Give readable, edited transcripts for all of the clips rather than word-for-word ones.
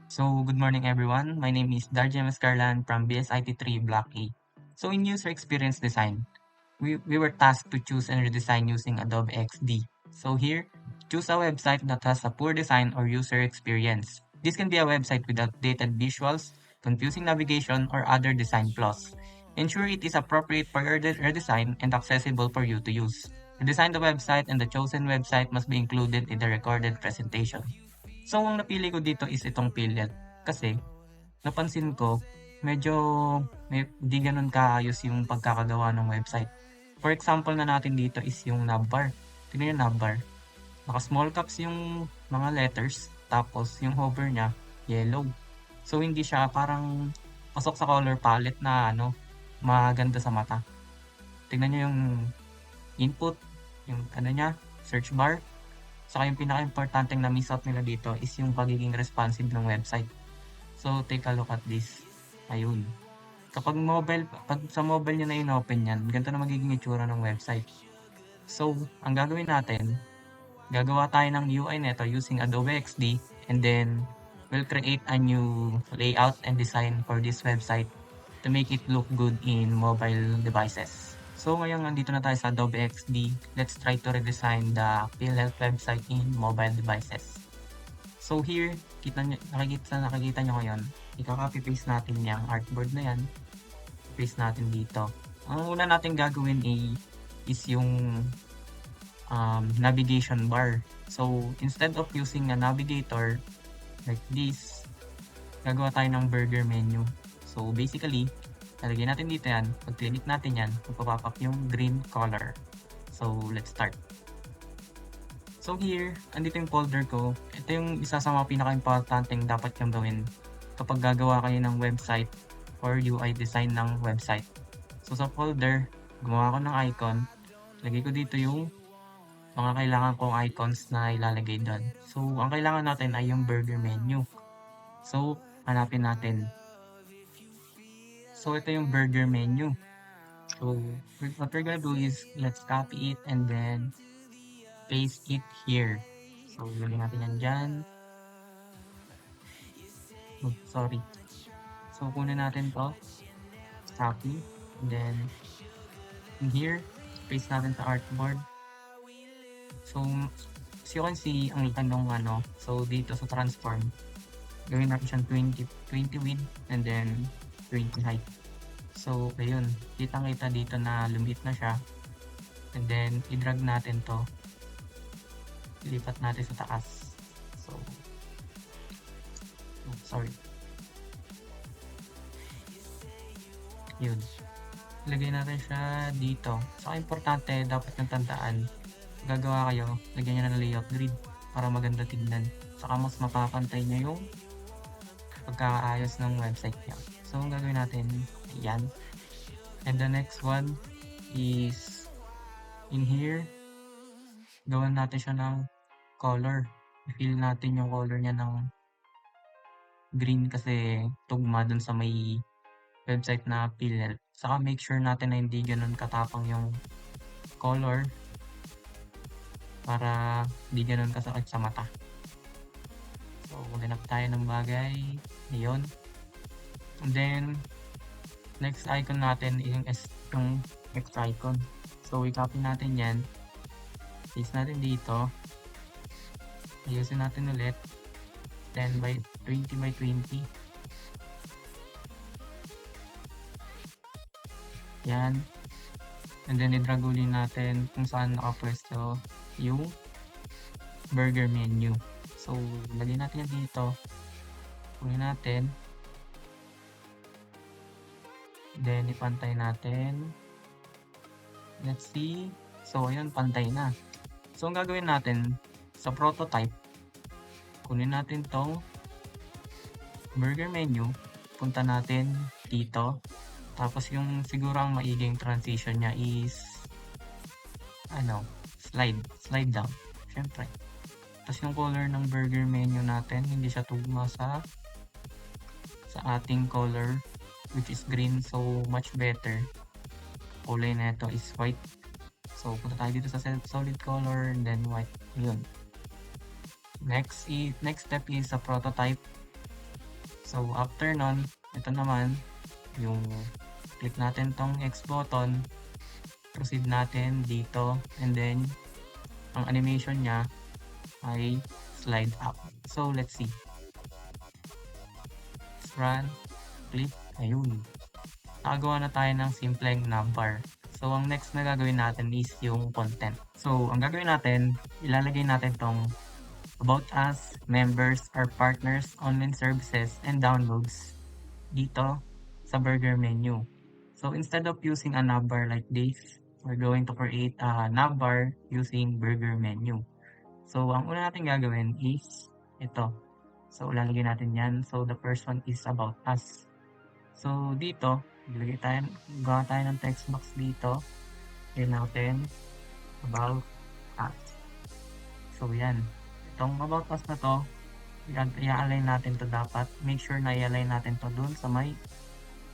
So, good morning everyone. My name is Darjan Mascarlan from BSIT3 Block A. So, in user experience design, we were tasked to choose and redesign using Adobe XD. So here, choose a website that has a poor design or user experience. This can be a website with outdated visuals, confusing navigation, or other design flaws. Ensure it is appropriate for your redesign and accessible for you to use. Redesign the website and the chosen website must be included in the recorded presentation. So, ang napili ko dito is itong Philiad kasi napansin ko medyo di gano'n kaayos yung pagkakagawa ng website. For example na natin dito is yung navbar. Tingnan yung navbar. Naka-small caps yung mga letters, tapos yung hover niya, yellow. So, hindi siya parang pasok sa color palette na maganda sa mata. Tingnan niyo yung input, yung search bar. Saka yung pinaka-importanteng na-miss out nila dito is yung pagiging responsive ng website. So, take a look at this. Ayun. Pag sa mobile niyo na in-open yan, ganito na magiging itsura ng website. So, ang gagawin natin, gagawa tayo ng UI nito using Adobe XD, and then we'll create a new layout and design for this website to make it look good in mobile devices. So ngayon nandito na tayo sa Adobe XD, let's try to redesign the PhilHealth website in mobile devices. So here, nakikita nyo ngayon, i-copy paste natin yung artboard na yan, paste natin dito. Ang una natin gagawin is yung navigation bar. So, instead of using a navigator like this, gagawa tayo ng burger menu. So, basically, lalagyan natin dito yan. Pag click natin yan, magpapop up yung green color. So, let's start. So, here, andito yung folder ko. Ito yung isa sa mga pinaka-importanting dapat yung gawin kapag gagawa kayo ng website or UI design ng website. So, sa folder, gumawa ko ng icon. Lagay ko dito yung mga kailangan kong icons na ilalagay doon. So, ang kailangan natin ay yung burger menu. So, hanapin natin. So, ito yung burger menu. So, what we're gonna do is, let's copy it and then paste it here. So, lagyan natin yan dyan. Oh, sorry. So, kunin natin to. Copy. And then, in here, paste natin sa artboard. So, as you can see, ang tanong so dito sa transform, gawin natin siyang 20 width and then 20 height. So, ayun, kitang-kita dito na lumit na siya. And then, i-drag natin to. Ilipat natin sa taas. So, sorry. Yun. Ilagay natin siya dito. So, importante, dapat nang tandaan, gagawa kayo, lagyan nyo na ng layout grid para maganda tignan. Saka mas mapapantay nyo yung pagkakaayos ng website nyo. So, ang gagawin natin, yan. And the next one is in here, gawan natin siya ng color. I-fill natin yung color niya ng green kasi tugma dun sa may website na PhilHealth. Saka make sure natin na hindi ganun katapang yung color para hindi ganun kasakit sa mata. So, maghanap tayo ng bagay. Ayun. And then, next icon natin yung X icon. So, i-copy natin yan. Paste natin dito. Ayusin natin ulit. 10 by 20 by 20. Yan. And then, i-drag ulit natin kung saan nakapwesto yung burger menu. So, lagyan natin yan dito. Kunin natin. Then, ipantay natin. Let's see. So, ayun, pantay na. So, ang gagawin natin, sa prototype, kunin natin tong burger menu. Punta natin dito. Tapos, yung siguro ang maiging transition niya is slide down. Siyempre. Tapos, yung color ng burger menu natin, hindi siya tugma sa ating color, which is green. So, much better. Kulay na ito is white. So, punta tayo dito sa solid color and then white. Yun. Next step is sa prototype. So after nun, ito naman, yung click natin tong X button, proceed natin dito, and then ang animation niya ay slide up. So let's see. Let's run, click, ayun. Nakagawa na tayo ng simpleng navbar. So ang next na gagawin natin is yung content. So ang gagawin natin, ilalagay natin tong about us, members, or partners, online services, and downloads dito sa burger menu. So instead of using a navbar like this, we're going to create a navbar using burger menu. So ang una natin gagawin is ito. So lalagyan natin yan. So the first one is about us. So dito, gawa tayo ng text box dito. Then natin about us. So yan. Itong about us na to, i-align natin to dapat. Make sure na i-align natin to dun sa may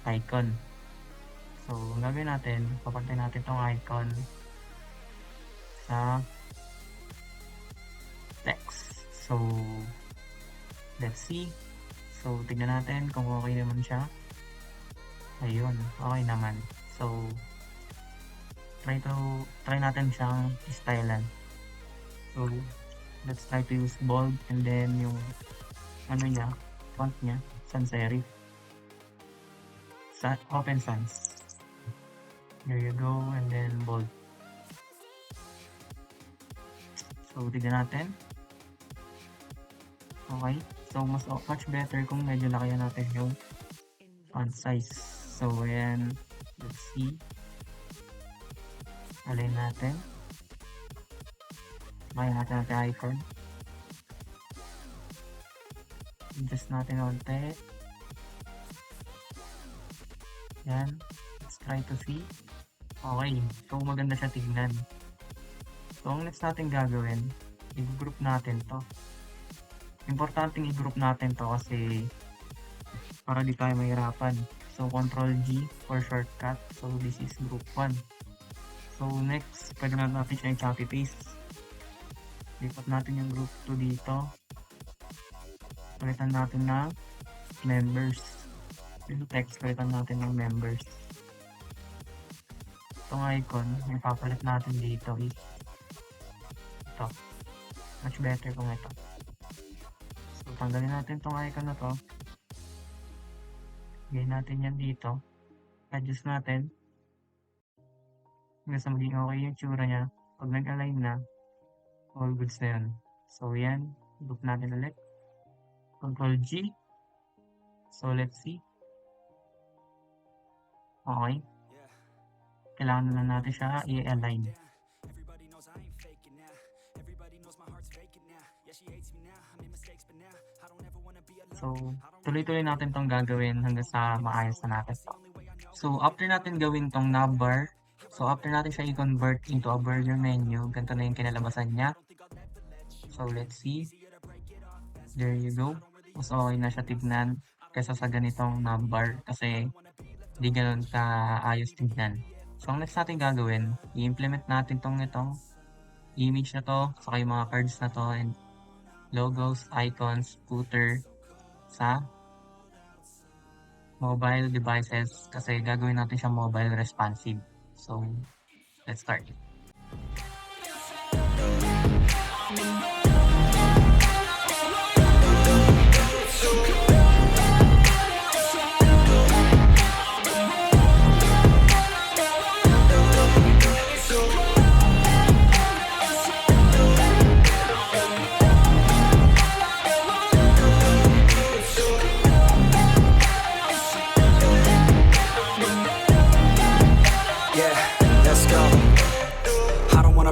icon. So, ang gagawin natin, papantay natin tong icon sa text. So, let's see. So, tignan natin kung okay naman siya. Ayun, okay naman. So, try natin siyang stylean. So, let's try to use bold and then yung font niya, sans serif. Open sans. There you go, and then bold. So, tignan natin. Okay. So, much better kung medyo lakayan natin yung font size. So, ayan. Let's see. Align natin. Kaya natin icon. Adjust natin onte. Yan. Let's try to see. Okay. So, maganda siya tignan. So, ang next natin gagawin, i-group natin to. Importanteng i-group natin to kasi para di tayo mahirapan. So, Ctrl G for shortcut. So, this is group 1. So, next, pwede natin siya i-copy paste. Lipat natin yung group 2 dito. Palitan natin ng members. Yung text, palitan natin ng members. Itong icon, yung papalit natin dito is ito. Much better kung ito. So, tanggalin natin itong icon na to. Gawin natin yan dito. Adjust natin. Hanggang sa maging okay yung tsura niya. Pag nag-align na, all goods na yun. So, yan. Group natin ulit. Ctrl G. So, let's see. Okay. Kailangan na lang natin siya i-align. So, tuloy-tuloy natin tong gagawin hanggang sa maayos na natin to. So, after natin gawin tong navbar, so after natin siya i-convert into a burger menu, ganito na yung kinalabasan niya. So, let's see. There you go. Mas okay na siya tignan kaysa sa ganitong navbar kasi hindi ganun ka-ayos tignan. So, ang next natin gagawin, i-implement natin itong image na to, saka yung mga cards na to, and logos, icons, footer sa mobile devices kasi gagawin natin siya mobile responsive. So, let's start.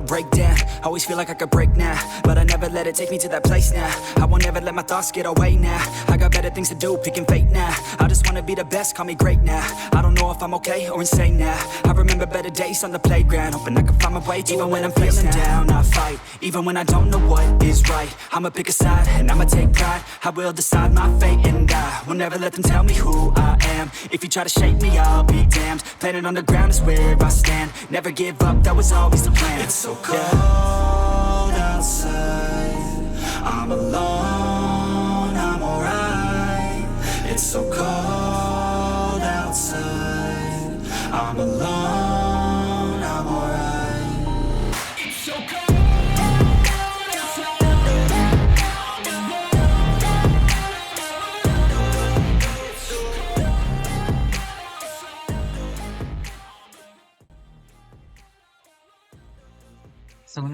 Break down, always feel like I could break now, but I never let it take me to that place now. I won't ever let my thoughts get away now. I got better things to do, picking fate now. I just wanna be the best, call me great now. I don't know if I'm okay or insane now. I remember better days on the playground, hoping I can find my way even when I'm feeling down. I fight, even when I don't know what is right. I'ma pick a side, and I'ma take pride. I will decide my fate, and I will never let them tell me who I am. If you try to shape me, I'll be damned. Planet on the ground is where I stand. Never give up, that was always the plan. It's so cold outside, I'm alone, I'm alright. It's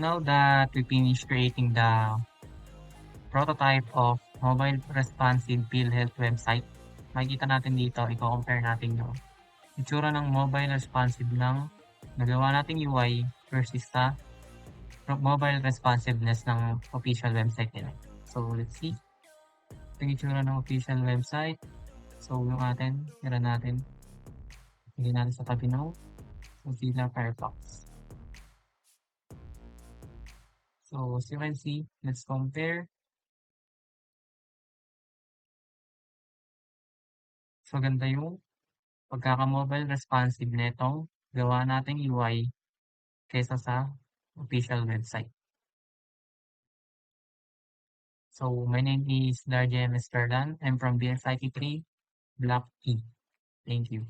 now that we finished creating the prototype of mobile responsive PhilHealth website, makikita natin dito, i-compare natin yung itsura ng mobile responsive ng nagawa nating UI versus sa mobile responsiveness ng official website nila. So, let's see. Ito yung itsura ng official website. So, yung atin, tira natin. Hindi natin sa tabi ng Mozilla Firefox. So, as you can see, let's compare. So, ganda yung pagkaka-mobile responsive netong gawa nating UI kaysa sa official website. So, my name is Darjem Escardan. I'm from BSIT3 Block E. Thank you.